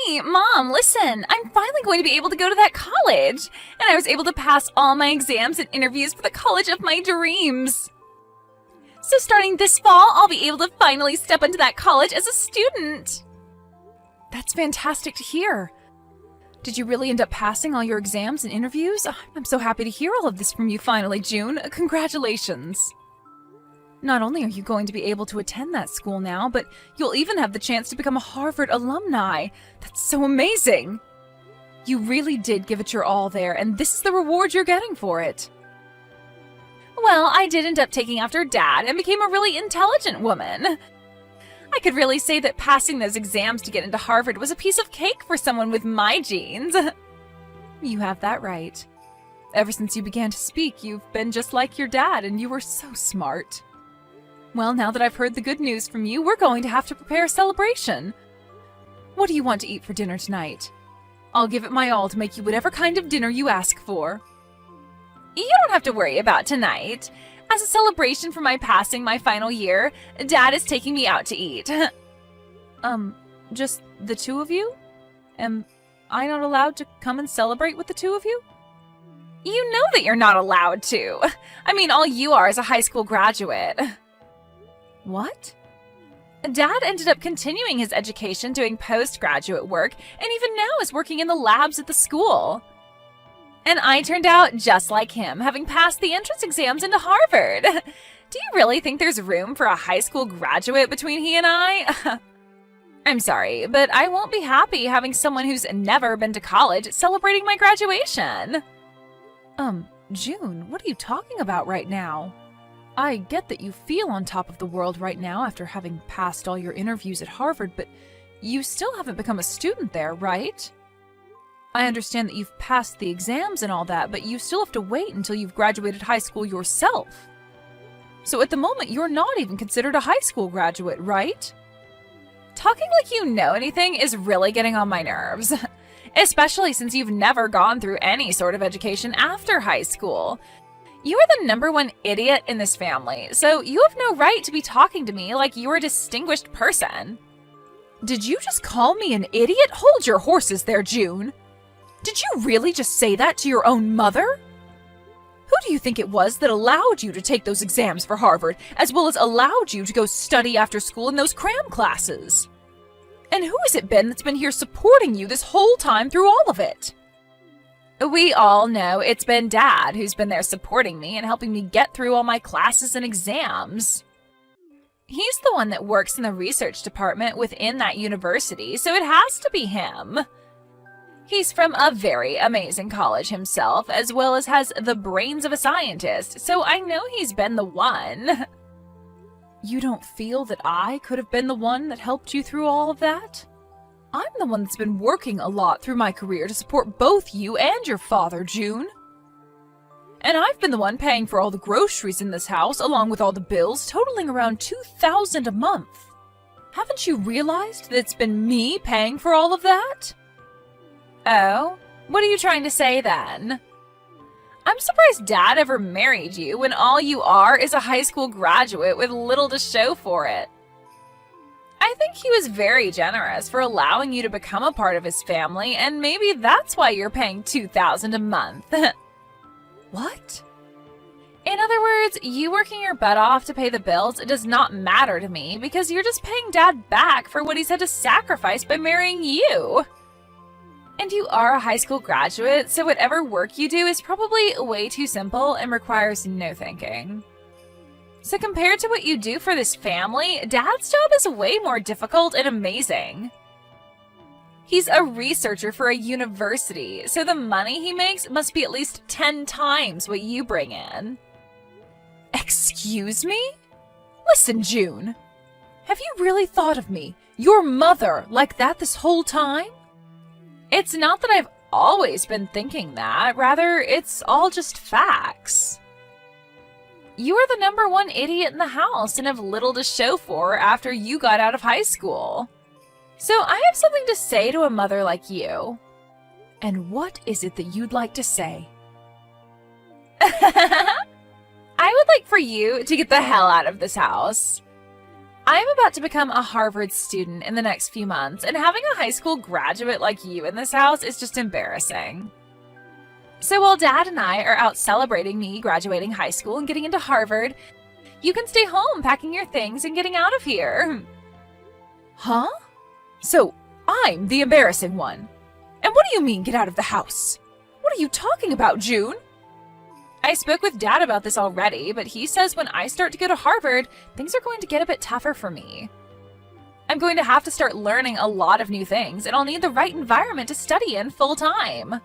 Honey, Mom, listen, I'm finally going to be able to go to that college, and I was able to pass all my exams and interviews for the college of my dreams. So starting this fall, I'll be able to finally step into that college as a student. That's fantastic to hear. Did you really end up passing all your exams and interviews? I'm so happy to hear all of this from you finally, June. Congratulations. Not only are you going to be able to attend that school now, but you'll even have the chance to become a Harvard alumni. That's so amazing. You really did give it your all there, and this is the reward you're getting for it. Well, I did end up taking after Dad and became a really intelligent woman. I could really say that passing those exams to get into Harvard was a piece of cake for someone with my genes. You have that right. Ever since you began to speak, you've been just like your dad, and you were so smart. Well, now that I've heard the good news from you, we're going to have to prepare a celebration. What do you want to eat for dinner tonight? I'll give it my all to make you whatever kind of dinner you ask for. You don't have to worry about tonight. As a celebration for my passing my final year, Dad is taking me out to eat. Just the two of you? Am I not allowed to come and celebrate with the two of you? You know that you're not allowed to. I mean, all you are is a high school graduate. What? Dad ended up continuing his education doing postgraduate work, and even now is working in the labs at the school. And I turned out just like him, having passed the entrance exams into Harvard. Do you really think there's room for a high school graduate between he and I? I'm sorry, but I won't be happy having someone who's never been to college celebrating my graduation. June, what are you talking about right now? I get that you feel on top of the world right now after having passed all your interviews at Harvard, but you still haven't become a student there, right? I understand that you've passed the exams and all that, but you still have to wait until you've graduated high school yourself. So at the moment, you're not even considered a high school graduate, right? Talking like you know anything is really getting on my nerves. Especially since you've never gone through any sort of education after high school. You are the #1 idiot in this family, so you have no right to be talking to me like you're a distinguished person. Did you just call me an idiot? Hold your horses there, June. Did you really just say that to your own mother? Who do you think it was that allowed you to take those exams for Harvard, as well as allowed you to go study after school in those cram classes? And who has it been that's been here supporting you this whole time through all of it? We all know it's been Dad who's been there supporting me and helping me get through all my classes and exams. He's the one that works in the research department within that university, so it has to be him. He's from a very amazing college himself, as well as has the brains of a scientist, so I know he's been the one. You don't feel that I could have been the one that helped you through all of that? I'm the one that's been working a lot through my career to support both you and your father, June. And I've been the one paying for all the groceries in this house, along with all the bills, totaling around $2,000 a month. Haven't you realized that it's been me paying for all of that? Oh, what are you trying to say then? I'm surprised Dad ever married you when all you are is a high school graduate with little to show for it. I think he was very generous for allowing you to become a part of his family, and maybe that's why you're paying $2,000 a month. What? In other words, you working your butt off to pay the bills does not matter to me because you're just paying Dad back for what he's had to sacrifice by marrying you. And you are a high school graduate, so whatever work you do is probably way too simple and requires no thinking. So compared to what you do for this family, Dad's job is way more difficult and amazing. He's a researcher for a university, so the money he makes must be at least 10 times what you bring in. Excuse me? Listen, June. Have you really thought of me, your mother, like that this whole time? It's not that I've always been thinking that. Rather, it's all just facts. You are the #1 idiot in the house and have little to show for after you got out of high school. So I have something to say to a mother like you. And what is it that you'd like to say? I would like for you to get the hell out of this house. I'm about to become a Harvard student in the next few months, and having a high school graduate like you in this house is just embarrassing. So while Dad and I are out celebrating me graduating high school and getting into Harvard, you can stay home packing your things and getting out of here. Huh? So I'm the embarrassing one. And what do you mean, get out of the house? What are you talking about, June? I spoke with Dad about this already, but he says when I start to go to Harvard, things are going to get a bit tougher for me. I'm going to have to start learning a lot of new things, and I'll need the right environment to study in full time.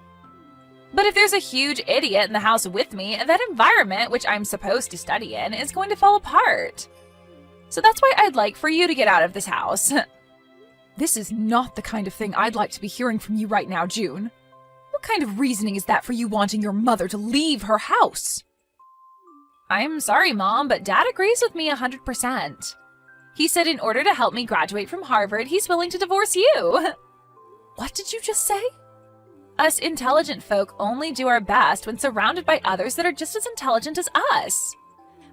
But if there's a huge idiot in the house with me, that environment, which I'm supposed to study in, is going to fall apart. So that's why I'd like for you to get out of this house. This is not the kind of thing I'd like to be hearing from you right now, June. What kind of reasoning is that for you wanting your mother to leave her house? I'm sorry, Mom, but Dad agrees with me 100%. He said in order to help me graduate from Harvard, he's willing to divorce you. What did you just say? Us intelligent folk only do our best when surrounded by others that are just as intelligent as us.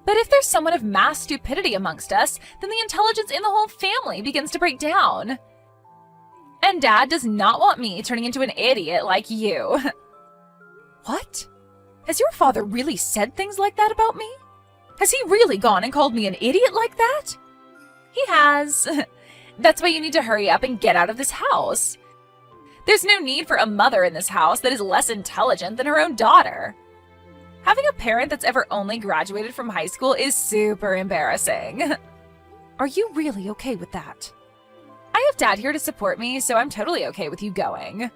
But if there's someone of mass stupidity amongst us, then the intelligence in the whole family begins to break down. And Dad does not want me turning into an idiot like you. What? Has your father really said things like that about me? Has he really gone and called me an idiot like that? He has. That's why you need to hurry up and get out of this house. There's no need for a mother in this house that is less intelligent than her own daughter. Having a parent that's ever only graduated from high school is super embarrassing. Are you really okay with that? I have Dad here to support me, so I'm totally okay with you going.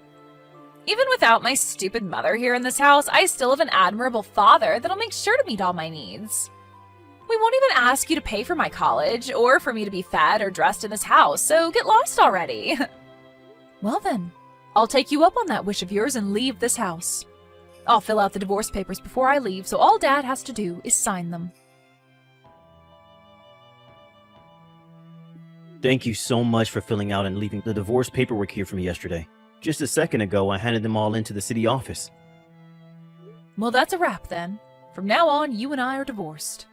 Even without my stupid mother here in this house, I still have an admirable father that'll make sure to meet all my needs. We won't even ask you to pay for my college or for me to be fed or dressed in this house, so get lost already. Well then, I'll take you up on that wish of yours and leave this house. I'll fill out the divorce papers before I leave, so all Dad has to do is sign them. Thank you so much for filling out and leaving the divorce paperwork here for me yesterday. Just a second ago, I handed them all into the city office. Well, that's a wrap then. From now on, you and I are divorced.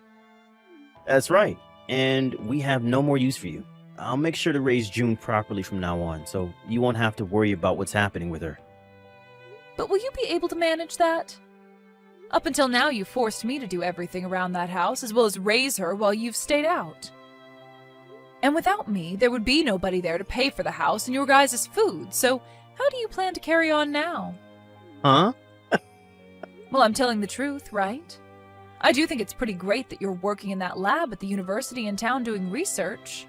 That's right, and we have no more use for you. I'll make sure to raise June properly from now on, so you won't have to worry about what's happening with her. But will you be able to manage that? Up until now, you forced me to do everything around that house, as well as raise her while you've stayed out. And without me, there would be nobody there to pay for the house and your guys' food, so how do you plan to carry on now? Huh? Well, I'm telling the truth, right? I do think it's pretty great that you're working in that lab at the university in town doing research.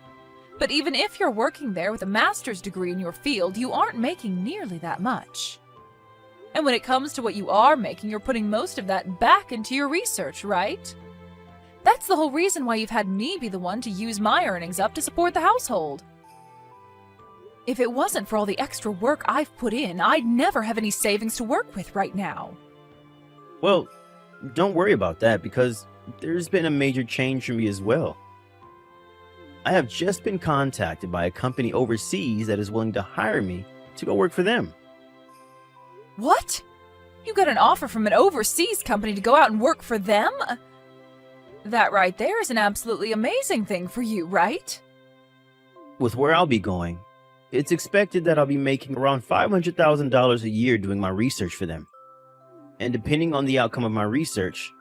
But even if you're working there with a master's degree in your field, you aren't making nearly that much. And when it comes to what you are making, you're putting most of that back into your research, right? That's the whole reason why you've had me be the one to use my earnings up to support the household. If it wasn't for all the extra work I've put in, I'd never have any savings to work with right now. Well, don't worry about that because there's been a major change for me as well. I have just been contacted by a company overseas that is willing to hire me to go work for them. What? You got an offer from an overseas company to go out and work for them? That right there is an absolutely amazing thing for you, right? With where I'll be going, it's expected that I'll be making around $500,000 a year doing my research for them. And depending on the outcome of my research,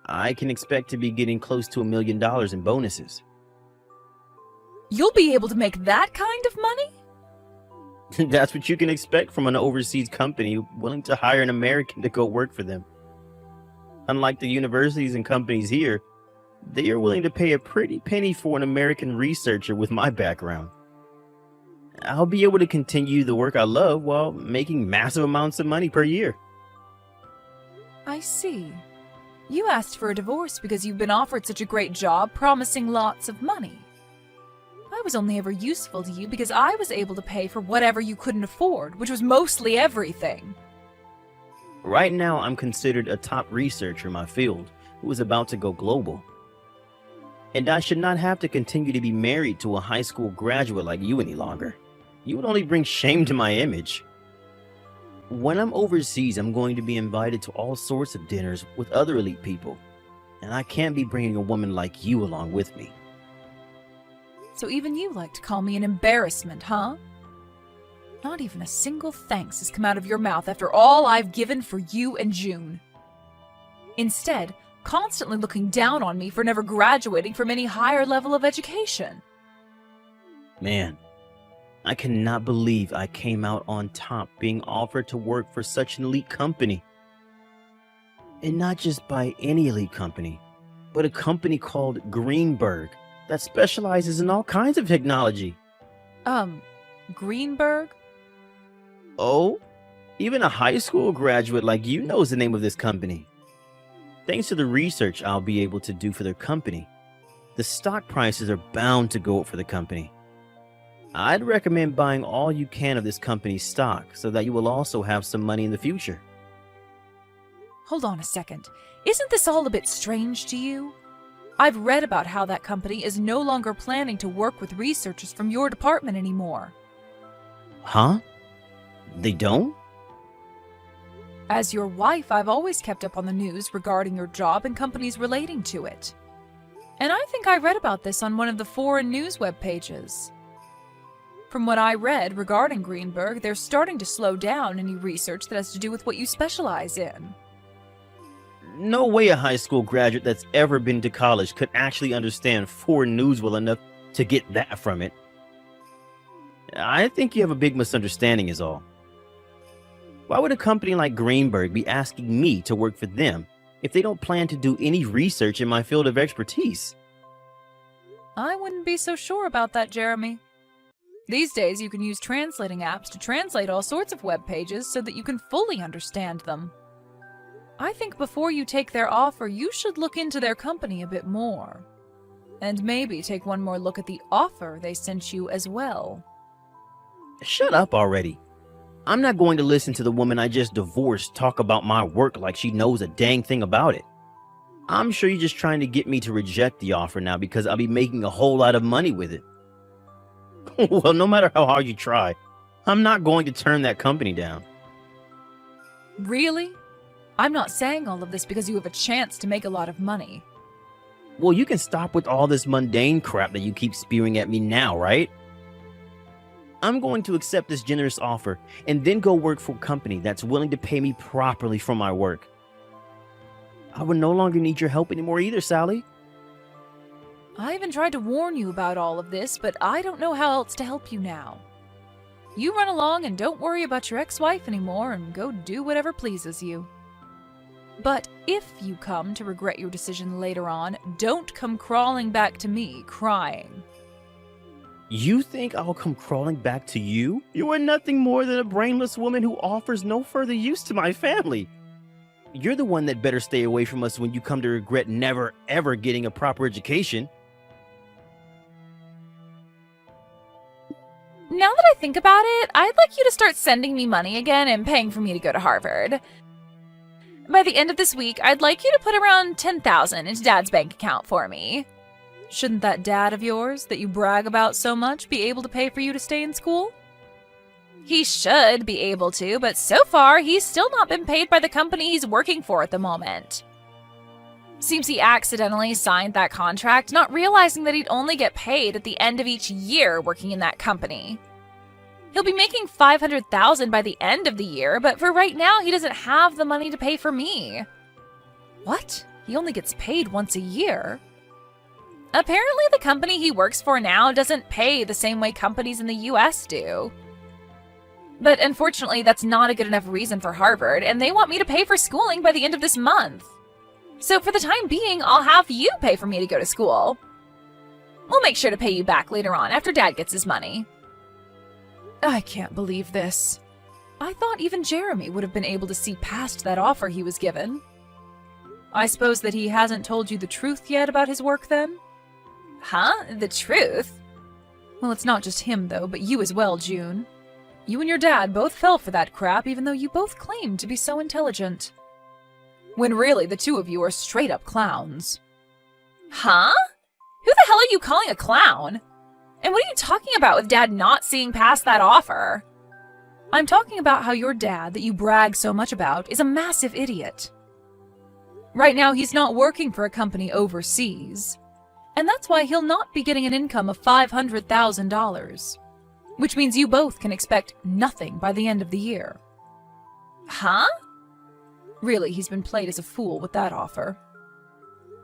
I can expect to be getting close to $1 million in bonuses. You'll be able to make that kind of money? That's what you can expect from an overseas company willing to hire an American to go work for them. Unlike the universities and companies here, they are willing to pay a pretty penny for an American researcher with my background. I'll be able to continue the work I love while making massive amounts of money per year. I see. You asked for a divorce because you've been offered such a great job promising lots of money. I was only ever useful to you because I was able to pay for whatever you couldn't afford, which was mostly everything. Right now, I'm considered a top researcher in my field who is about to go global. And I should not have to continue to be married to a high school graduate like you any longer. You would only bring shame to my image. When I'm overseas, I'm going to be invited to all sorts of dinners with other elite people, and I can't be bringing a woman like you along with me. So even you like to call me an embarrassment, huh? Not even a single thanks has come out of your mouth after all I've given for you and June. Instead, constantly looking down on me for never graduating from any higher level of education. Man, I cannot believe I came out on top being offered to work for such an elite company. And not just by any elite company, but a company called Greenberg that specializes in all kinds of technology. Greenberg? Oh, even a high school graduate like you knows the name of this company. Thanks to the research I'll be able to do for their company, the stock prices are bound to go up for the company. I'd recommend buying all you can of this company's stock so that you will also have some money in the future. Hold on a second. Isn't this all a bit strange to you? I've read about how that company is no longer planning to work with researchers from your department anymore. Huh? They don't? As your wife, I've always kept up on the news regarding your job and companies relating to it. And I think I read about this on one of the foreign news web pages. From what I read regarding Greenberg, they're starting to slow down any research that has to do with what you specialize in. No way a high school graduate that's ever been to college could actually understand foreign news well enough to get that from it. I think you have a big misunderstanding is all. Why would a company like Greenberg be asking me to work for them if they don't plan to do any research in my field of expertise? I wouldn't be so sure about that, Jeremy. These days, you can use translating apps to translate all sorts of web pages so that you can fully understand them. I think before you take their offer, you should look into their company a bit more. And maybe take one more look at the offer they sent you as well. Shut up already. I'm not going to listen to the woman I just divorced talk about my work like she knows a dang thing about it. I'm sure you're just trying to get me to reject the offer now because I'll be making a whole lot of money with it. Well, no matter how hard you try, I'm not going to turn that company down. Really? I'm not saying all of this because you have a chance to make a lot of money. Well, you can stop with all this mundane crap that you keep spewing at me now, right? I'm going to accept this generous offer and then go work for a company that's willing to pay me properly for my work. I would no longer need your help anymore either, Sally. I even tried to warn you about all of this, but I don't know how else to help you now. You run along and don't worry about your ex-wife anymore and go do whatever pleases you. But if you come to regret your decision later on, don't come crawling back to me crying. You think I'll come crawling back to you? You are nothing more than a brainless woman who offers no further use to my family. You're the one that better stay away from us when you come to regret never ever getting a proper education. Now that I think about it, I'd like you to start sending me money again and paying for me to go to Harvard. By the end of this week, I'd like you to put around $10,000 into Dad's bank account for me. Shouldn't that dad of yours, that you brag about so much, be able to pay for you to stay in school? He should be able to, but so far, he's still not been paid by the company he's working for at the moment. Seems he accidentally signed that contract, not realizing that he'd only get paid at the end of each year working in that company. He'll be making $500,000 by the end of the year, but for right now, he doesn't have the money to pay for me. What? He only gets paid once a year? Apparently, the company he works for now doesn't pay the same way companies in the US do. But unfortunately, that's not a good enough reason for Harvard, and they want me to pay for schooling by the end of this month. So for the time being, I'll have you pay for me to go to school. We'll make sure to pay you back later on after Dad gets his money. I can't believe this. I thought even Jeremy would have been able to see past that offer he was given. I suppose that he hasn't told you the truth yet about his work then? Huh? The truth? Well, it's not just him though, but you as well, June. You and your dad both fell for that crap even though you both claimed to be so intelligent. When really the two of you are straight up clowns. Huh? Who the hell are you calling a clown? And what are you talking about with Dad not seeing past that offer? I'm talking about how your dad, that you brag so much about, is a massive idiot. Right now, he's not working for a company overseas. And that's why he'll not be getting an income of $500,000. Which means you both can expect nothing by the end of the year. Huh? Really, he's been played as a fool with that offer.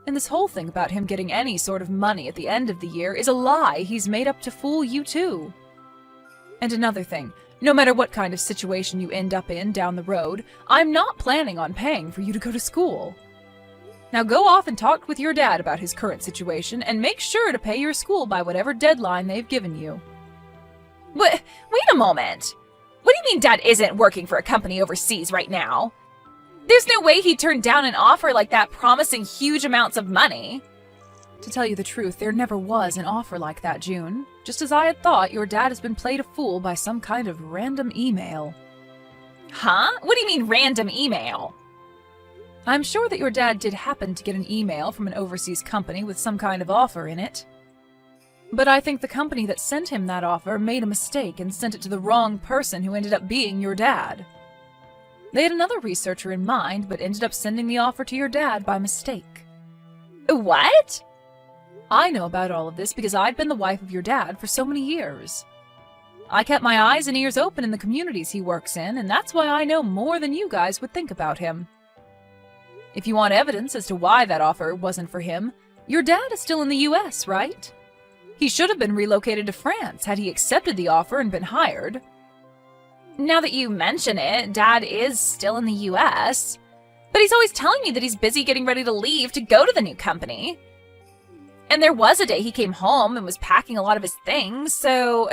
And this whole thing about him getting any sort of money at the end of the year is a lie he's made up to fool you too. And another thing, no matter what kind of situation you end up in down the road, I'm not planning on paying for you to go to school. Now go off and talk with your dad about his current situation and make sure to pay your school by whatever deadline they've given you. Wait a moment. What do you mean Dad isn't working for a company overseas right now? There's no way he'd turn down an offer like that promising huge amounts of money. To tell you the truth, there never was an offer like that, June. Just as I had thought, your dad has been played a fool by some kind of random email. Huh? What do you mean random email? I'm sure that your dad did happen to get an email from an overseas company with some kind of offer in it. But I think the company that sent him that offer made a mistake and sent it to the wrong person who ended up being your dad. They had another researcher in mind, but ended up sending the offer to your dad by mistake. What? I know about all of this because I've been the wife of your dad for so many years. I kept my eyes and ears open in the communities he works in, and that's why I know more than you guys would think about him. If you want evidence as to why that offer wasn't for him, your dad is still in the US, right? He should have been relocated to France had he accepted the offer and been hired. Now that you mention it, Dad is still in the US. But he's always telling me that he's busy getting ready to leave to go to the new company. And there was a day he came home and was packing a lot of his things, so...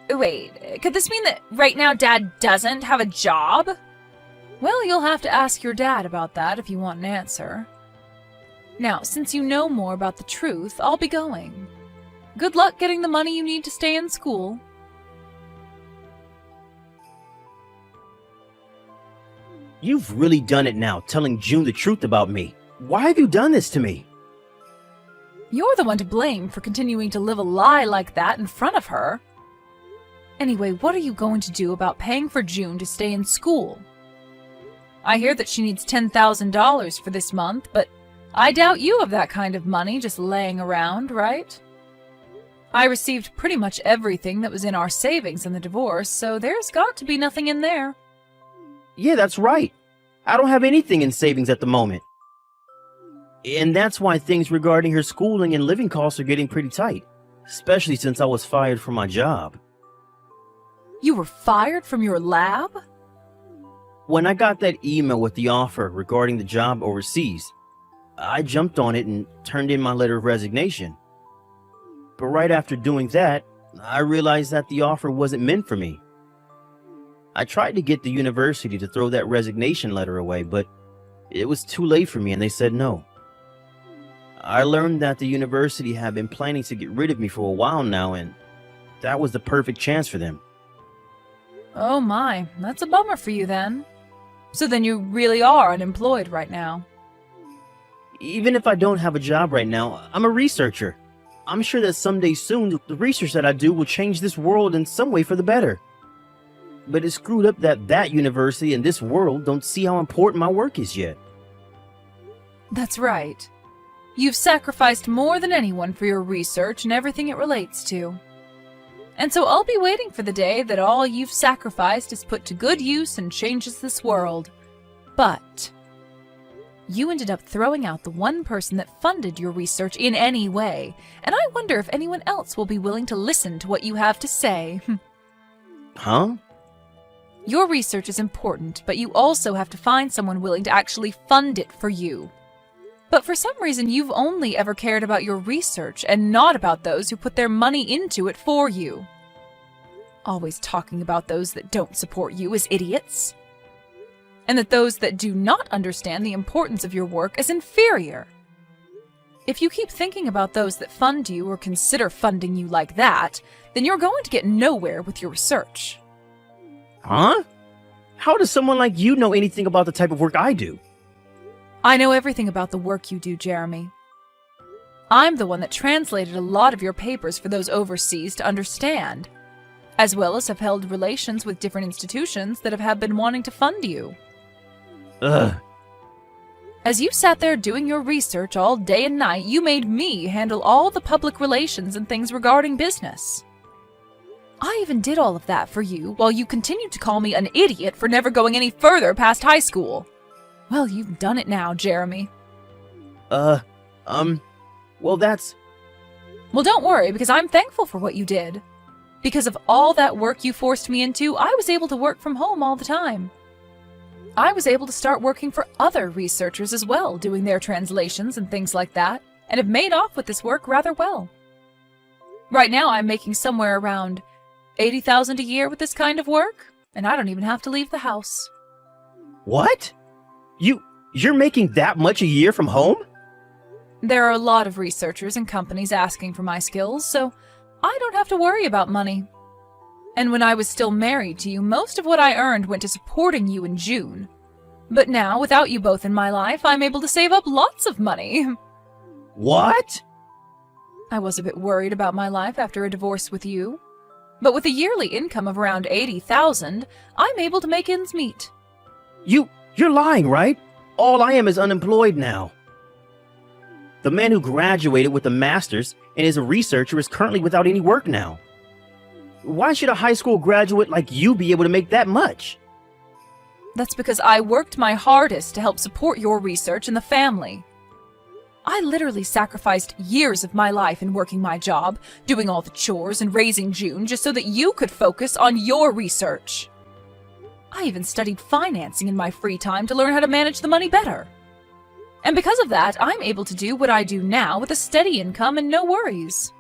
Wait, could this mean that right now Dad doesn't have a job? Well, you'll have to ask your dad about that if you want an answer. Now, since you know more about the truth, I'll be going. Good luck getting the money you need to stay in school. You've really done it now, telling June the truth about me. Why have you done this to me? You're the one to blame for continuing to live a lie like that in front of her. Anyway, what are you going to do about paying for June to stay in school? I hear that she needs $10,000 for this month, but I doubt you have that kind of money just laying around, right? I received pretty much everything that was in our savings in the divorce, so there's got to be nothing in there. Yeah, that's right. I don't have anything in savings at the moment. And that's why things regarding her schooling and living costs are getting pretty tight, especially since I was fired from my job. You were fired from your lab? When I got that email with the offer regarding the job overseas, I jumped on it and turned in my letter of resignation. But right after doing that, I realized that the offer wasn't meant for me. I tried to get the university to throw that resignation letter away, but it was too late for me and they said no. I learned that the university had been planning to get rid of me for a while now, and that was the perfect chance for them. Oh my, that's a bummer for you then. So then you really are unemployed right now. Even if I don't have a job right now, I'm a researcher. I'm sure that someday soon, the research that I do will change this world in some way for the better. But it's screwed up that university and this world don't see how important my work is yet. That's right. You've sacrificed more than anyone for your research and everything it relates to. And so I'll be waiting for the day that all you've sacrificed is put to good use and changes this world. But you ended up throwing out the one person that funded your research in any way, and I wonder if anyone else will be willing to listen to what you have to say. Huh? Your research is important, but you also have to find someone willing to actually fund it for you. But for some reason, you've only ever cared about your research and not about those who put their money into it for you. Always talking about those that don't support you as idiots. And that those that do not understand the importance of your work as inferior. If you keep thinking about those that fund you or consider funding you like that, then you're going to get nowhere with your research. Huh? How does someone like you know anything about the type of work I do? I know everything about the work you do, Jeremy. I'm the one that translated a lot of your papers for those overseas to understand, as well as have held relations with different institutions that have been wanting to fund you. Ugh. As you sat there doing your research all day and night, you made me handle all the public relations and things regarding business. I even did all of that for you while you continued to call me an idiot for never going any further past high school. Well, you've done it now, Jeremy. Well, that's... Well, don't worry, because I'm thankful for what you did. Because of all that work you forced me into, I was able to work from home all the time. I was able to start working for other researchers as well, doing their translations and things like that, and have made off with this work rather well. Right now, I'm making somewhere around $80,000 a year with this kind of work, and I don't even have to leave the house. What? You're making that much a year from home? There are a lot of researchers and companies asking for my skills, so I don't have to worry about money. And when I was still married to you, most of what I earned went to supporting you in June. But now, without you both in my life, I'm able to save up lots of money. What? I was a bit worried about my life after a divorce with you. But with a yearly income of around $80,000, I'm able to make ends meet. You're lying, right? All I am is unemployed now. The man who graduated with a master's and is a researcher is currently without any work now. Why should a high school graduate like you be able to make that much? That's because I worked my hardest to help support your research and the family. I literally sacrificed years of my life in working my job, doing all the chores and raising June just so that you could focus on your research. I even studied financing in my free time to learn how to manage the money better. And because of that, I'm able to do what I do now with a steady income and no worries.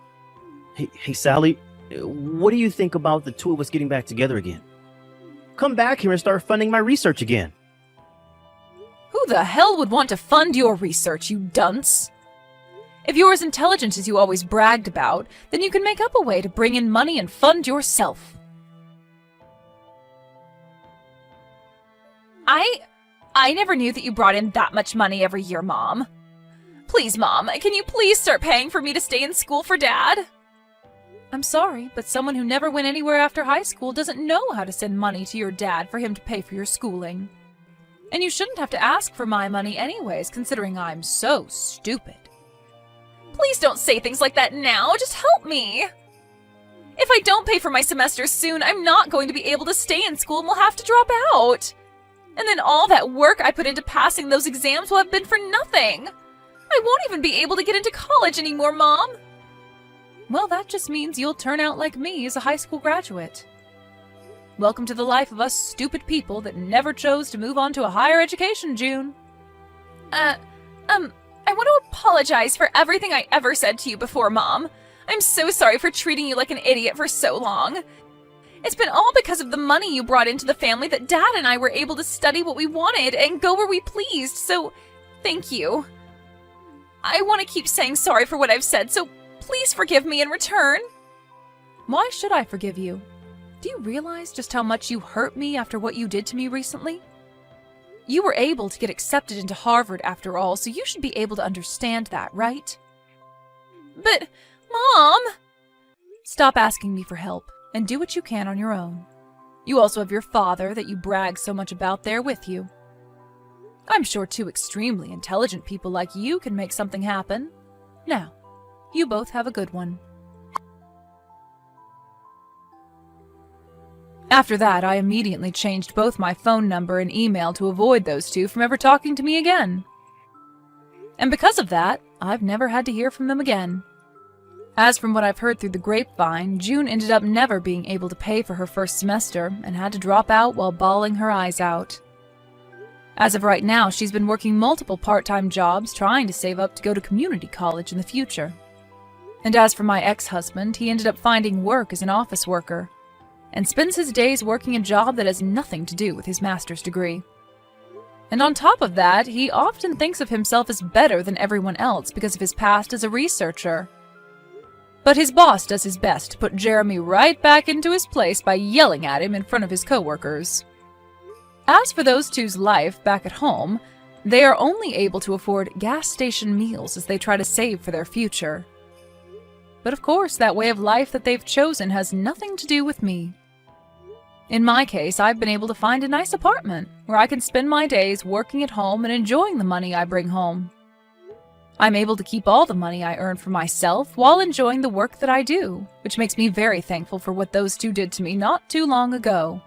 Hey, Sally, what do you think about the two of us getting back together again? Come back here and start funding my research again. Who the hell would want to fund your research, you dunce? If you're as intelligent as you always bragged about, then you can make up a way to bring in money and fund yourself. I never knew that you brought in that much money every year, Mom. Please, Mom, can you please start paying for me to stay in school for Dad? I'm sorry, but someone who never went anywhere after high school doesn't know how to send money to your dad for him to pay for your schooling. And you shouldn't have to ask for my money anyways, considering I'm so stupid. Please don't say things like that now, just help me. If I don't pay for my semesters soon, I'm not going to be able to stay in school and will have to drop out. And then all that work I put into passing those exams will have been for nothing. I won't even be able to get into college anymore, Mom. Well, that just means you'll turn out like me as a high school graduate. Welcome to the life of us stupid people that never chose to move on to a higher education, June. I want to apologize for everything I ever said to you before, Mom. I'm so sorry for treating you like an idiot for so long. It's been all because of the money you brought into the family that Dad and I were able to study what we wanted and go where we pleased, so thank you. I want to keep saying sorry for what I've said, so please forgive me in return. Why should I forgive you? Do you realize just how much you hurt me after what you did to me recently? You were able to get accepted into Harvard after all, so you should be able to understand that, right? But, Mom! Stop asking me for help, and do what you can on your own. You also have your father that you brag so much about there with you. I'm sure two extremely intelligent people like you can make something happen. Now, you both have a good one. After that, I immediately changed both my phone number and email to avoid those two from ever talking to me again. And because of that, I've never had to hear from them again. As from what I've heard through the grapevine, June ended up never being able to pay for her first semester and had to drop out while bawling her eyes out. As of right now, she's been working multiple part-time jobs trying to save up to go to community college in the future. And as for my ex-husband, he ended up finding work as an office worker and spends his days working a job that has nothing to do with his master's degree. And on top of that, he often thinks of himself as better than everyone else because of his past as a researcher. But his boss does his best to put Jeremy right back into his place by yelling at him in front of his coworkers. As for those two's life back at home, they are only able to afford gas station meals as they try to save for their future. But of course, that way of life that they've chosen has nothing to do with me. In my case, I've been able to find a nice apartment where I can spend my days working at home and enjoying the money I bring home. I'm able to keep all the money I earn for myself while enjoying the work that I do, which makes me very thankful for what those two did to me not too long ago.